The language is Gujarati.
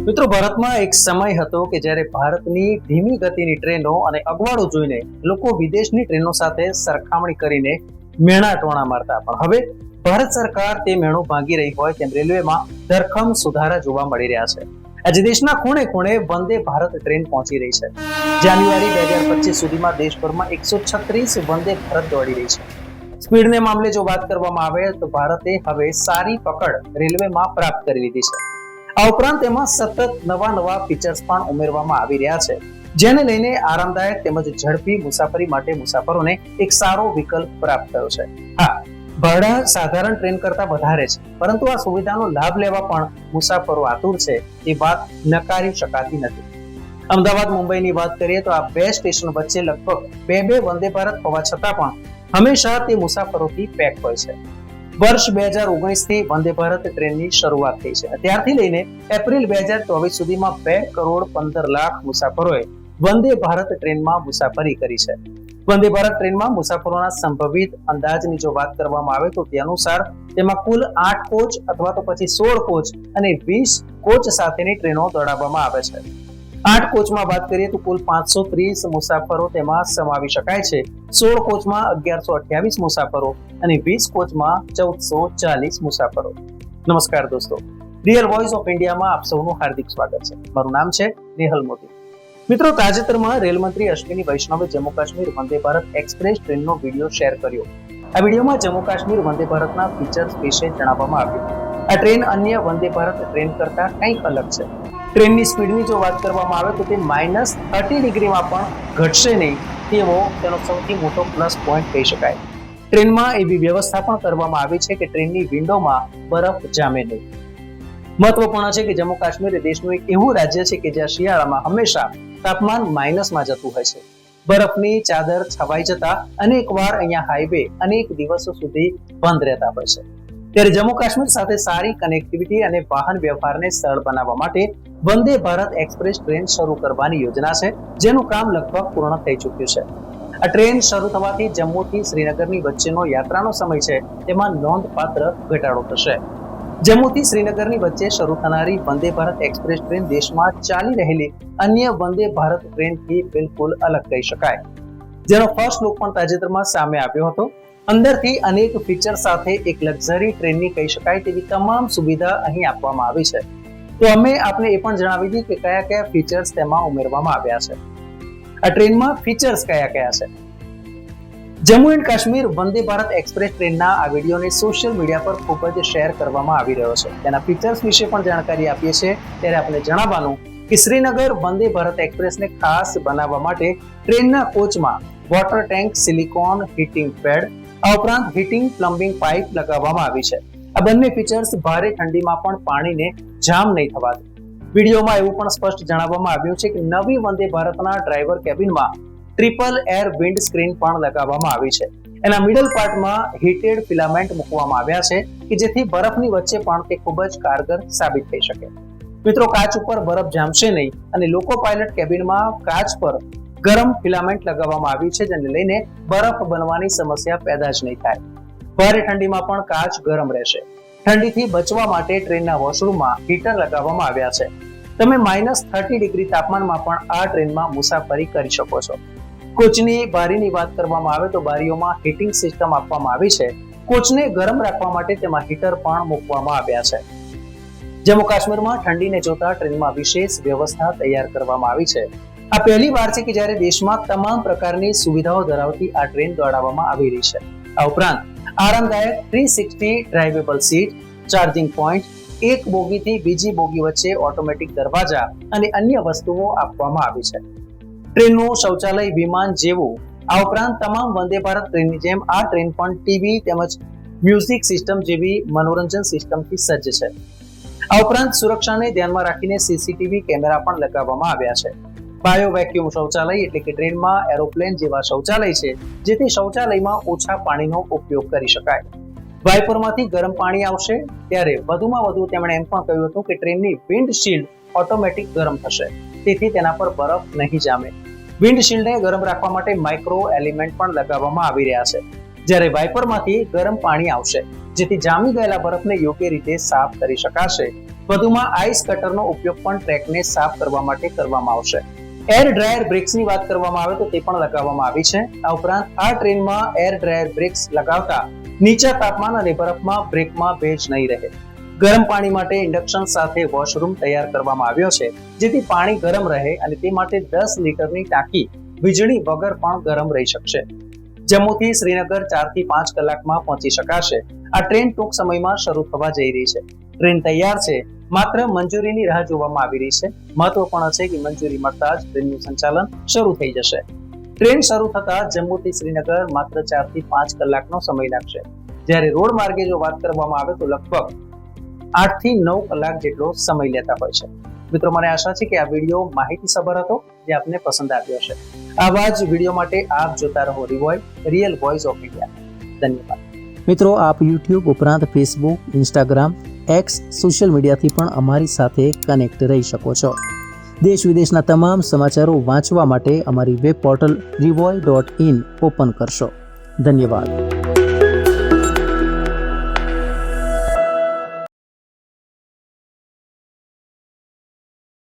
મિત્રો, ભારતમાં એક સમય હતો કે જ્યારે ભારતની ધીમી ગતિની ટ્રેનો અને અગવાડો જોઈને લોકો વિદેશની ટ્રેનો સાથે સરખામણી કરીને મેણા ટોણા મારતા. પણ હવે ભારત સરકાર તે મેણો ભાંગી રહી હોય તેમ રેલવેમાં ધરખમ સુધારા જોવા મળી રહ્યા છે. આજે દેશના ખૂણે ખૂણે વંદે ભારત ટ્રેન પહોંચી રહી છે. જાન્યુઆરી 2025 સુધીમાં દેશભરમાં 136 વંદે ભારત દોડી રહી છે. સ્પીડને મામલે જો વાત કરવામાં આવે તો ભારતે હવે સારી પકડ રેલવેમાં પ્રાપ્ત કરી લીધી છે. આ ઉપરાંત તેમાં સતત નવા ફીચર્સ પણ ઉમેરવામાં આવી રહ્યા છે, જેને લઈને આરામદાયક તેમજ ઝડપી મુસાફરી માટે મુસાફરોને એક સારો વિકલ્પ પ્રાપ્ત થયો છે. હા, ભાડા સાધારણ ટ્રેન કરતા વધારે છે, પરંતુ આ સુવિધાનો લાભ લેવા પણ મુસાફરો આતુર છે એ વાત નકારી શકાતી નથી. અમદાવાદ મુંબઈની વાત કરીએ તો આ બે સ્ટેશન વચ્ચે લગભગ બે વંદે ભારત હોવા છતાં પણ હંમેશા તે મુસાફરોથી પેક હોય છે. વર્ષ 2019 થી વંદે ભારત ટ્રેનની શરૂઆત થઈ છે. ત્યારથી લઈને એપ્રિલ 2024 સુધીમાં 2,15,00,000 મુસાફરોએ વંદે ભારત ટ્રેનમાં મુસાફરી કરી છે. વંદે ભારત ટ્રેનમાં મુસાફરોના સંભવિત અંદાજની જો વાત કરવામાં આવે તો તે અનુસાર તેમાં કુલ 8 કોચ અથવા તો પછી 16 કોચ અને 20 કોચ સાથેની ટ્રેનો દોડાવવામાં આવે છે. 8 કોચમાં વાત કરીએ તો કુલ 530 મુસાફરો તેમાં સમાવી શકાય છે. 16 કોચમાં 1128 મુસાફરો અને 20 કોચમાં 1440 મુસાફરો. નમસ્કાર દોસ્તો, રિયલ વોઇસ ઓફ ઇન્ડિયામાં આપ સૌનું હાર્દિક સ્વાગત છે. મારું નામ છે નેહલ મોદી. મિત્રો, તાજેતરમાં રેલ મંત્રી અશ્વિની વૈષ્ણવે Jammu Kashmir Vande Bharat express ટ્રેનનો video share કર્યો. આ વિડીયોમાં જમ્મુ કાશ્મીર વંદે ભારતના ફીચર્સ વિશે જણાવવામાં આવ્યું. આ ટ્રેન અન્ય વંદે ભારત ટ્રેન કરતા કંઈક અલગ છે. ટ્રેનની સ્પીડની જો વાત કરવામાં આવે તો તે -30 ડિગ્રીમાં પણ ઘટશે નહીં તેવો તેનો સૌથી મોટો પ્લસ પોઈન્ટ કહી શકાય. ટ્રેનમાં એવી વ્યવસ્થા પણ કરવામાં આવી છે કે ટ્રેનની વિન્ડોમાં બરફ જામે નહીં. મહત્વપૂર્ણ છે કે જમ્મુ કાશ્મીર દેશનું એક એવું રાજ્ય છે કે જ્યાં શિયાળામાં હંમેશા તાપમાન માઇનસમાં જતું હોય છે. બરફની ચાદર છવાઈ જતા અનેકવાર અહીંયા હાઈવે અનેક દિવસો સુધી બંધ રહેતા હોય છે. ત્યારે જમ્મુ કાશ્મીર સાથે સારી કનેક્ટિવિટી અને વાહન વ્યવહારને સરળ બનાવવા માટે વંદે ભારત એક્સપ્રેસ ટ્રેન શરૂ કરવાની યોજના છે, જેનું કામ લગભગ પૂર્ણ થઈ ચૂક્યું છે. આ ટ્રેન શરૂ થવાથી જમ્મુથી શ્રીનગરની વચ્ચેનો યાત્રાનો સમય છે તેમાં નોંધપાત્ર ઘટાડો થશે. જમ્મુથી શ્રીનગરની વચ્ચે શરૂ થનારી વંદે ભારત એક્સપ્રેસ ટ્રેન દેશમાં ચાલી રહેલી અન્ય વંદે ભારત ટ્રેનથી બિલકુલ અલગ કહી શકાય, જેનો ફર્સ્ટ લુક પણ તાજેતરમાં સામે આવ્યો હતો. અંદરથી અનેક ફીચર સાથે એક લક્ઝરી ટ્રેનની કહી શકાય તેવી તમામ સુવિધા અહીં આપવામાં આવી છે. તો અમે આપને એ પણ જણાવી દીધી કે કયા કયા ફીચર્સ તેમાં ઉમેરવામાં આવ્યા છે. આ ટ્રેનમાં ફીચર્સ કયા કયા છે. જમ્મુ એન્ડ કાશ્મીર વંદે ભારત એક્સપ્રેસ ટ્રેનના આ વિડીયોને સોશિયલ મીડિયા પર ખૂબ જ શેર કરવામાં આવી રહ્યો છે. તેના ફીચર્સ વિશે પણ જાણકારી આપીએ છીએ. ત્યારે આપણે જણાવવાનું કે શ્રીનગર વંદે ભારત એક્સપ્રેસને ખાસ બનાવવા માટે ટ્રેનના કોચમાં water tank, silicone heating pad, આ ઉપરાંત હીટિંગ પ્લમ્બિંગ પાઇપ લગાવવામાં આવી છે. આ બંને ફીચર્સ ભારે ઠંડીમાં પણ પાણીને જામ નહીં થવા દે. વિડીયોમાં એવું પણ સ્પષ્ટ જણાવવામાં આવ્યું છે કે નવી વંદે ભારતના ડ્રાઈવર કેબિનમાં ટ્રિપલ એર વિન્ડ સ્ક્રીન પણ લગાવવામાં આવી છે. એના મિડલ પાર્ટમાં હીટેડ ફિલામેન્ટ મૂકવામાં આવ્યા છે કે જેથી બરફની વચ્ચે પણ તે ખૂબ જ કારગર સાબિત થઈ શકે. મિત્રો, કાચ ઉપર બરફ જામશે નહીં અને લોકો પાયલટ કેબિનમાં કાચ પર ગરમ ફિલામેન્ટ લગાવવામાં આવ્યું છે, જેને લઈને બરફ બનવાની સમસ્યા પેદા જ નહીં થાય. ભારે ઠંડીમાં પણ કાચ ગરમ રહેશે. ઠંડીથી બચવા માટે ટ્રેનના વોશરૂમમાં હીટર લગાવવામાં આવ્યા છે. તમે -30 ડિગ્રી તાપમાનમાં પણ આ ટ્રેનમાં મુસાફરી કરી શકો છો. કોચની બારીની વાત કરવામાં આવે તો બારીઓમાં હીટિંગ સિસ્ટમ આપવામાં આવી છે. કોચને ગરમ રાખવા માટે તેમાં હીટર પણ મૂકવામાં આવ્યા છે. જમ્મુ કાશ્મીરમાં ઠંડીને જોતા ટ્રેનમાં વિશેષ વ્યવસ્થા તૈયાર કરવામાં આવી છે. આ પહેલી વાર છે કે જ્યારે દેશમાં તમામ પ્રકારની સુવિધાઓ ધરાવતી આ ટ્રેન દોડાવવામાં આવી રહી છે. આ ઉપરાંત આરામદાયક 360 ડ્રાઇવેબલ સીટ, ચાર્જિંગ પોઈન્ટ, એક બોગીથી બીજી બોગી વચ્ચે ઓટોમેટિક દરવાજા અને અન્ય વસ્તુઓ આપવામાં આવી છે. ટ્રેનનું શૌચાલય વિમાન જેવું. આ ઉપરાંત તમામ વંદે ભારત ટ્રેનની જેમ આ ટ્રેન પણ ટીવી તેમજ મ્યુઝિક સિસ્ટમ જેવી મનોરંજન સિસ્ટમથી સજ્જ છે. આ ઉપરાંત સુરક્ષાને ધ્યાનમાં રાખીને સીસીટીવી કેમેરા પણ લગાવવામાં આવ્યા છે. બાયો વેક્યુમ શૌચાલય એટલે કે ટ્રેનમાં એરોપ્લેન જેવા શૌચાલય છે, જેથી શૌચાલયમાં ઓછા પાણીનો ઉપયોગ કરી શકાય. વાઇપરમાંથી ગરમ પાણી આવશે. ત્યારે વધુમાં વધુ તેમણે એમ પણ કહ્યું હતું કે ટ્રેનની વિન્ડશીલ્ડ ઓટોમેટિક ગરમ થશે, તેથી તેના પર બરફ નહીં જામે. વિન્ડશીલ્ડને ગરમ રાખવા માટે માઇક્રો એલિમેન્ટ પણ લગાવવામાં આવી રહ્યા છે. જ્યારે વાઇપરમાંથી ગરમ પાણી આવશે, જેથી જામી ગયેલા બરફને યોગ્ય રીતે સાફ કરી શકાશે. વધુમાં આઈસ કટરનો ઉપયોગ પણ ટ્રેકને સાફ કરવા માટે કરવામાં આવશે. એર ડ્રાયર બ્રેક્સની વાત કરવામાં આવે તો તે પણ લગાવવામાં આવી છે. આ ઉપરાંત આ ટ્રેનમાં એર ડ્રાયર બ્રેક્સ લગાવતા નીચા તાપમાન અને બરફમાં બ્રેકમાં ભેજ નહીં રહે. ગરમ પાણી માટે ઇન્ડક્શન સાથે વોશરૂમ તૈયાર કરવામાં આવ્યો છે, જેથી પાણી ગરમ રહે અને તે માટે 10 લીટરની ટાંકી વીજળી વગર પણ ગરમ રહી શકશે. જમ્મુથી શ્રીનગર 4 થી 5 કલાકમાં પહોંચી શકાશે. આ ટ્રેન ટૂંક સમયમાં શરૂ થવા જઈ રહી છે. ટ્રેન તૈયાર છે, માત્ર મંજૂરીની રાહ જોવામાં આવી રહી છે. મહત્વપૂર્ણ છે કે મંજૂરી મળતા જ ટ્રેનનું સંચાલન શરૂ થઈ જશે. ટ્રેન શરૂ થતા જમ્મુથી શ્રીનગર માત્ર 4 થી 5 કલાકનો સમય લાગશે, જ્યારે રોડ માર્ગે જો વાત કરવામાં આવે તો લગભગ 8 થી 9 કલાક જેટલો સમય લેતા હોય છે. મિત્રો, મને આશા છે કે આ વિડીયો માહિતીસભર હતો, જે આપને પસંદ આવ્યો હશે. આવા જ વિડીયો માટે આપ જોતા રહો Revolt, real voice of India. ધન્યવાદ. મિત્રો, આપ યુટ્યુબ ઉપરાંત ફેસબુક, ઇન્સ્ટાગ્રામ, એક્સ સોશિયલ મીડિયાથી પણ અમારી સાથે કનેક્ટ રહી શકો છો. દેશ વિદેશના તમામ સમાચારો વાંચવા માટે અમારી વેબ પોર્ટલ revolt.in ઓપન કરશો. ધન્યવાદ.